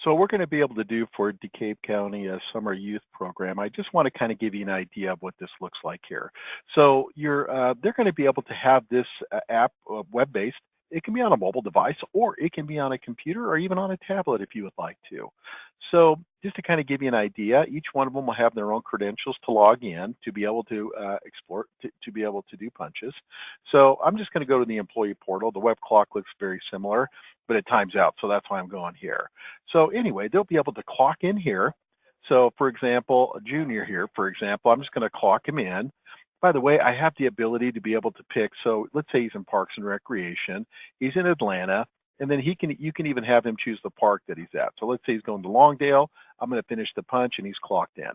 So we're going to be able to do for DeKalb County Summer Youth Program. I just want to kind of give you an idea of what this looks like here. So they're going to be able to have this app web-based. It can be on a mobile device, or it can be on a computer, or even on a tablet if you would like to. So just to kind of give you an idea, each one of them will have their own credentials to log in to be able to explore, to be able to do punches. So I'm just going to go to the employee portal. The web clock looks very similar, but it times out, so that's why I'm going here. So anyway, they'll be able to clock in here. So for example, a junior here, for example, I'm just going to clock him in. By the way, I have the ability to be able to pick. So let's say he's in Parks and Recreation. He's in Atlanta, and then you can even have him choose the park that he's at. So let's say he's going to Longdale. I'm going to finish the punch, and he's clocked in.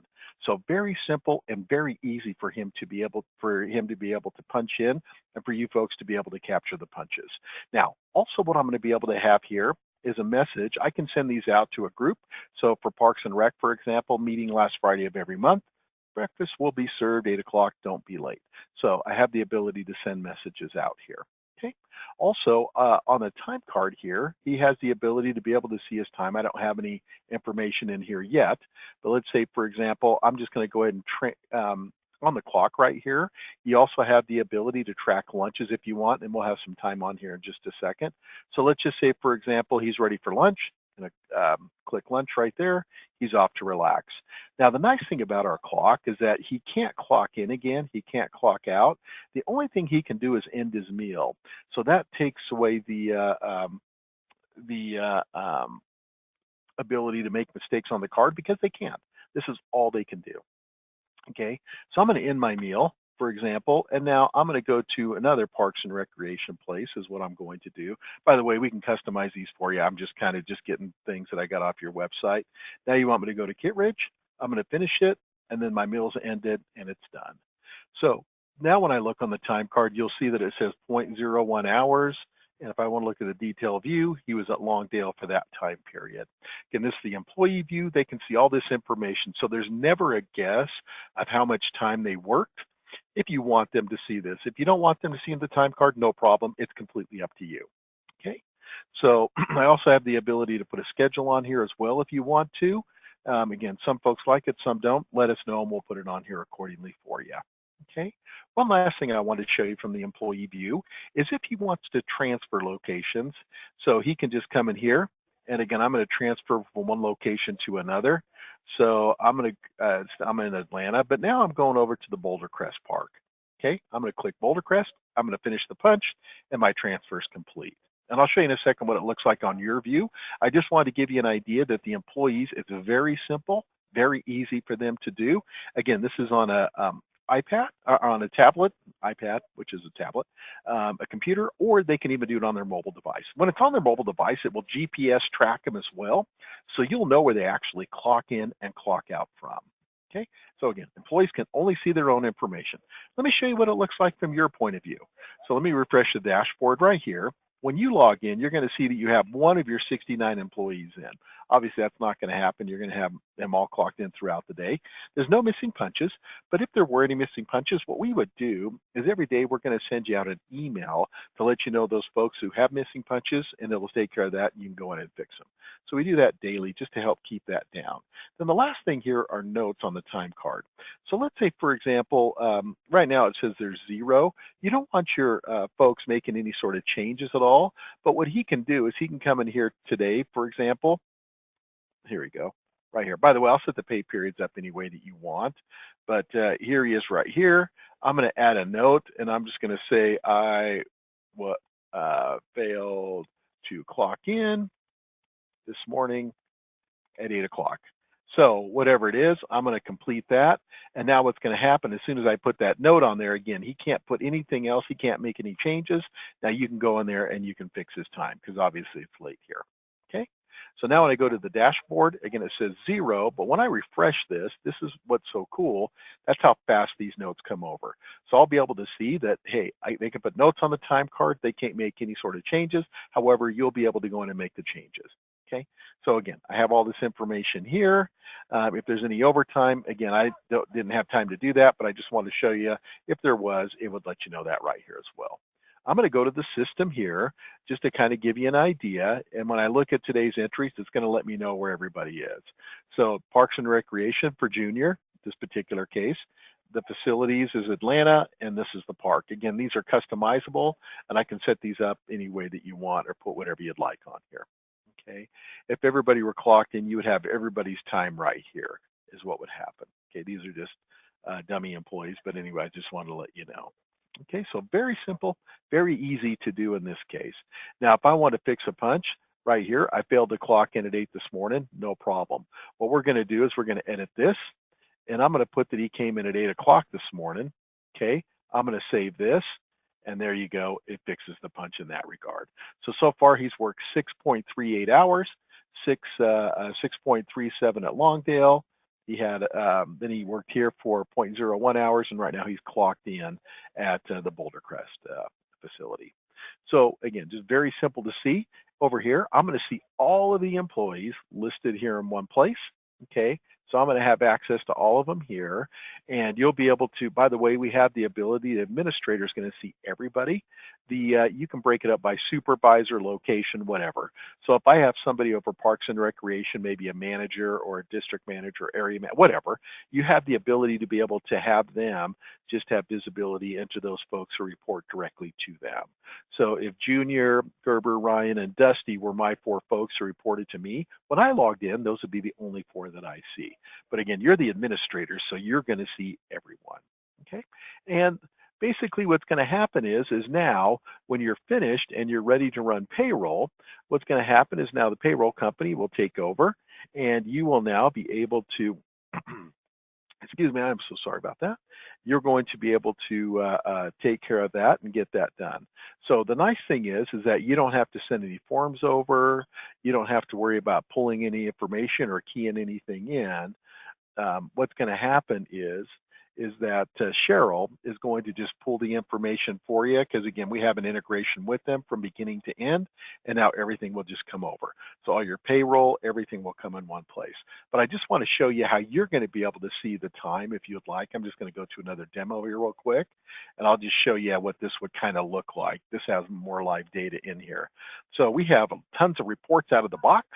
So very simple and very easy for him to be able to punch in, and for you folks to be able to capture the punches. Now, also what I'm going to be able to have here is a message. I can send these out to a group. So for Parks and Rec, for example, meeting last Friday of every month. Breakfast will be served 8 o'clock, don't be late. So I have the ability to send messages out here. Okay. Also, on the time card here, he has the ability to be able to see his time. I don't have any information in here yet, but let's say, for example, I'm just going to go ahead and on the clock right here, you also have the ability to track lunches if you want, and we'll have some time on here in just a second. So let's just say, for example, he's ready for lunch. I'm going to click lunch right there. He's off to relax. Now, the nice thing about our clock is that he can't clock in again. He can't clock out. The only thing he can do is end his meal. So that takes away the ability to make mistakes on the card because they can't. This is all they can do. Okay, so I'm going to end my meal, for example, and now I'm going to go to another Parks and Recreation place is what I'm going to do. By the way, we can customize these for you. I'm just kind of getting things that I got off your website. Now you want me to go to Kittredge. I'm going to finish it, and then my meal's ended, and it's done. So now when I look on the time card, you'll see that it says 0.01 hours. And if I want to look at the detail view, he was at Longdale for that time period. Again, this is the employee view. They can see all this information. So there's never a guess of how much time they worked if you want them to see this. If you don't want them to see the time card, no problem. It's completely up to you. Okay. So I also have the ability to put a schedule on here as well if you want to. Again, some folks like it, some don't. Let us know and we'll put it on here accordingly for you. Okay. One last thing I wanted to show you from the employee view is if he wants to transfer locations, so he can just come in here, and again, I'm going to transfer from one location to another. So I'm in Atlanta, but now I'm going over to the Boulder Crest Park. Okay, I'm going to click Boulder Crest. I'm going to finish the punch, and my transfer is complete. And I'll show you in a second what it looks like on your view. I just wanted to give you an idea that the employees, it's very simple, very easy for them to do. Again, this is on a iPad, or on a tablet, iPad, which is a tablet, a computer, or they can even do it on their mobile device. When it's on their mobile device, it will GPS track them as well, so you'll know where they actually clock in and clock out from. Okay, so again, employees can only see their own information. Let me show you what it looks like from your point of view. So let me refresh the dashboard right here. When you log in, you're going to see that you have one of your 69 employees in. Obviously, that's not going to happen. You're going to have them all clocked in throughout the day. There's no missing punches, but if there were any missing punches, what we would do is every day we're going to send you out an email to let you know those folks who have missing punches, and it will take care of that, and you can go in and fix them. So we do that daily just to help keep that down. Then the last thing here are notes on the time card. So let's say, for example, right now it says there's 0. You don't want your folks making any sort of changes at all, but what he can do is he can come in here today, for example. Here we go, right here. By the way, I'll set the pay periods up any way that you want, but here he is right here. I'm going to add a note, and I'm just going to say I failed to clock in this morning at 8 o'clock. So whatever it is, I'm going to complete that. And now what's going to happen as soon as I put that note on there, again, he can't put anything else. He can't make any changes. Now you can go in there and you can fix his time because obviously it's late here. Okay. So now when I go to the dashboard, again, it says 0, but when I refresh this is what's so cool. That's how fast these notes come over. So I'll be able to see that, hey, they can put notes on the time card. They can't make any sort of changes. However, you'll be able to go in and make the changes. Okay, so again, I have all this information here. If there's any overtime, again, I didn't have time to do that, but I just wanted to show you if there was, it would let you know that right here as well. I'm going to go to the system here just to kind of give you an idea. And when I look at today's entries, it's going to let me know where everybody is. So Parks and Recreation for junior, this particular case, the facilities is Atlanta, and this is the park. Again, these are customizable, and I can set these up any way that you want or put whatever you'd like on here. Okay. If everybody were clocked in, you would have everybody's time right here is what would happen. Okay. These are just dummy employees, but anyway, I just wanted to let you know. Okay, so very simple, very easy to do in this case. Now, if I want to fix a punch right here, I failed to clock in at 8 this morning, no problem. What we're going to do is we're going to edit this, and I'm going to put that he came in at 8 o'clock this morning. Okay, I'm going to save this, and there you go. It fixes the punch in that regard. So far he's worked 6.38 hours, 6.37 at Longdale. He had then he worked here for 0.01 hours, and right now he's clocked in at the Boulder Crest facility. So again, just very simple to see. Over here, I'm going to see all of the employees listed here in one place. Okay, so I'm going to have access to all of them here, and you'll be able to, by the way, we have the ability, the administrator is going to see everybody. You can break it up by supervisor, location, whatever. So if I have somebody over Parks and Recreation, maybe a manager or a district manager, area manager, whatever, you have the ability to be able to have them just have visibility into those folks who report directly to them. So if Junior, Gerber, Ryan, and Dusty were my 4 folks who reported to me, when I logged in, those would be the only 4 that I see. But again, you're the administrator, so you're going to see everyone. Okay, and basically what's going to happen is now when you're finished and you're ready to run payroll, what's going to happen is now the payroll company will take over, and you will now be able to excuse me, I'm so sorry about that. You're going to be able to take care of that and get that done. So the nice thing is that you don't have to send any forms over. You don't have to worry about pulling any information or keying anything in. What's going to happen is that Cheryl is going to just pull the information for you, because again, we have an integration with them from beginning to end, and now everything will just come over. So all your payroll, everything will come in one place. But I just want to show you how you're going to be able to see the time if you'd like. I'm just going to go to another demo here real quick, and I'll just show you what this would kind of look like. This has more live data in here. So we have tons of reports out of the box.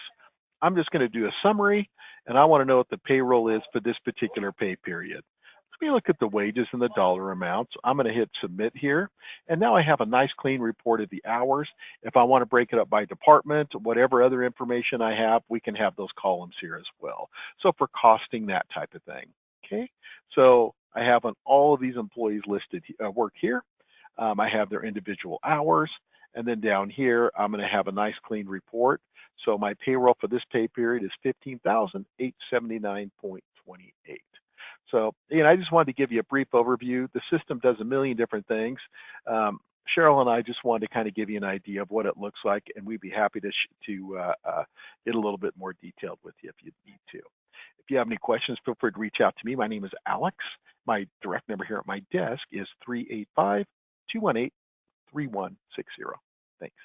I'm just going to do a summary, and I want to know what the payroll is for this particular pay period. Let me look at the wages and the dollar amounts. I'm going to hit submit here. And now I have a nice clean report of the hours. If I want to break it up by department, whatever other information I have, we can have those columns here as well. So for costing, that type of thing. Okay. So I have on all of these employees listed work here. I have their individual hours. And then down here, I'm going to have a nice clean report. So my payroll for this pay period is $15,879.28. So, I just wanted to give you a brief overview. The system does a million different things. Cheryl and I just wanted to kind of give you an idea of what it looks like, and we'd be happy to get a little bit more detailed with you if you need to. If you have any questions, feel free to reach out to me. My name is Alex. My direct number here at my desk is 385-218-3160. Thanks.